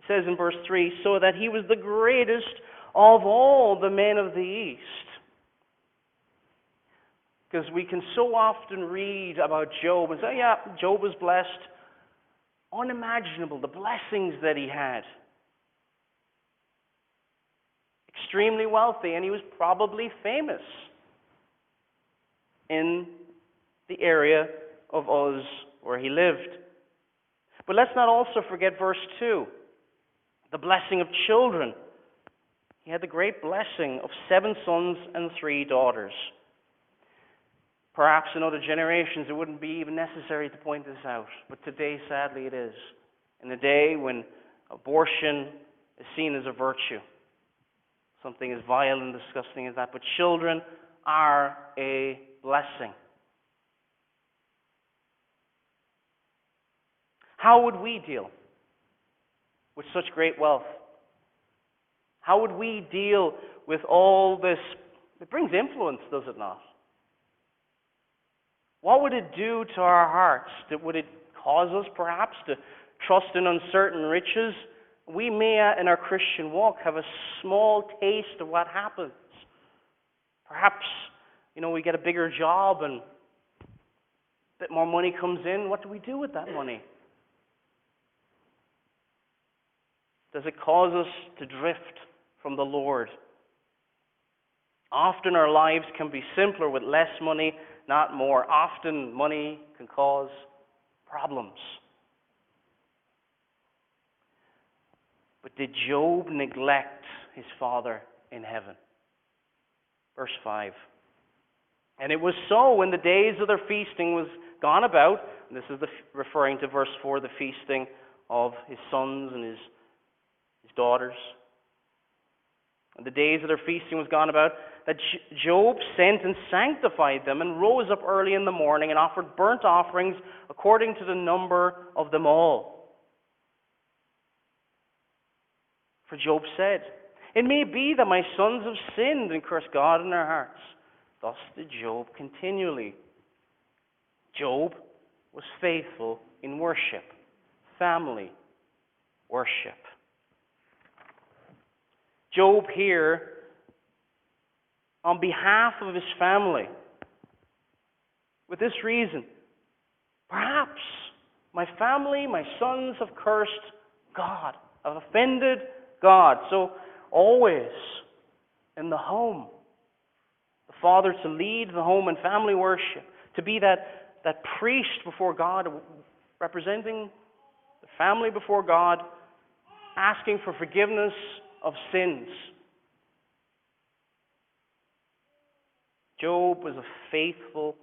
says in verse 3, so that he was the greatest of all the men of the East. Because we can so often read about Job and say, yeah, Job was blessed. Unimaginable, the blessings that he had. Extremely wealthy, and he was probably famous in the area of Uz where he lived. But let's not also forget verse 2, the blessing of children. He had the great blessing of 7 sons and 3 daughters. Perhaps in other generations it wouldn't be even necessary to point this out, but today sadly it is. In a day when abortion is seen as a virtue, something as vile and disgusting as that, but children are a blessing. How would we deal with such great wealth? How would we deal with all this? It brings influence, does it not? What would it do to our hearts? Would it cause us perhaps to trust in uncertain riches? We may, in our Christian walk, have a small taste of what happens. Perhaps, we get a bigger job and a bit more money comes in. What do we do with that money? Does it cause us to drift from the Lord? Often our lives can be simpler with less money, not more. Often money can cause problems. But did Job neglect his Father in heaven? Verse 5. And it was so when the days of their feasting was gone about, and this is referring to verse 4, the feasting of his sons and his daughters. And the days of their feasting was gone about, that Job sent and sanctified them and rose up early in the morning and offered burnt offerings according to the number of them all. For Job said, it may be that my sons have sinned and cursed God in their hearts. Thus did Job continually. Job was faithful in worship, family worship. Job here, on behalf of his family, with this reason, perhaps my family, my sons have cursed God, have offended God. So always in the home, the father to lead the home and family worship, to be that priest before God, representing the family before God, asking for forgiveness of sins. Job was a faithful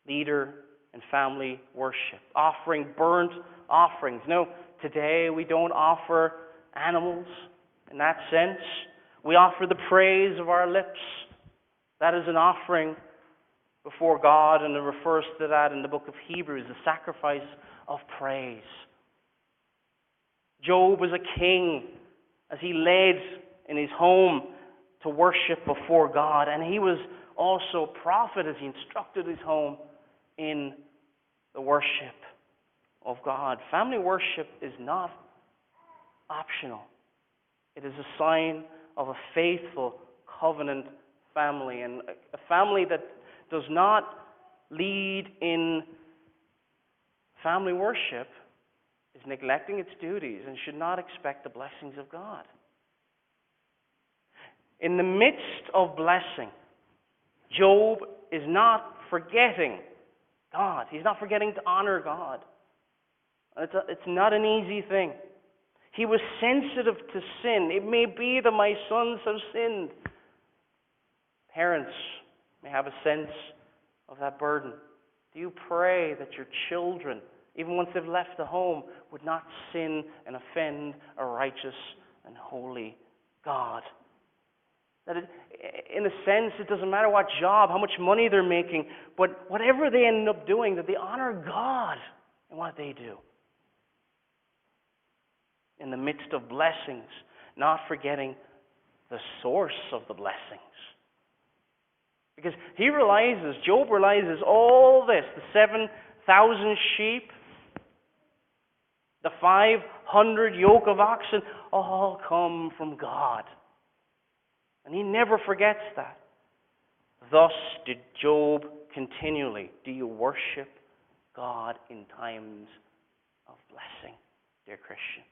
leader in family worship, offering burnt offerings. No, today we don't offer animals in that sense. We offer the praise of our lips. That is an offering before God, and it refers to that in the book of Hebrews, the sacrifice of praise. Job was a king as he led in his home to worship before God, and he was also a prophet as he instructed his home in the worship of God. Family worship is not optional. It is a sign of a faithful covenant family, and a family that does not lead in family worship is neglecting its duties and should not expect the blessings of God. In the midst of blessing, Job is not forgetting God. He's not forgetting to honor God. It's not an easy thing. He was sensitive to sin. It may be that my sons have sinned. Parents may have a sense of that burden. Do you pray that your children, even once they've left the home, would not sin and offend a righteous and holy God? That in a sense, it doesn't matter what job, how much money they're making, but whatever they end up doing, that they honor God in what they do. In the midst of blessings, not forgetting the source of the blessings. Because Job realizes all this, the 7,000 sheep, the 5 100 yoke of oxen, all come from God. And he never forgets that. Thus did Job continually. Do you worship God in times of blessing, dear Christian?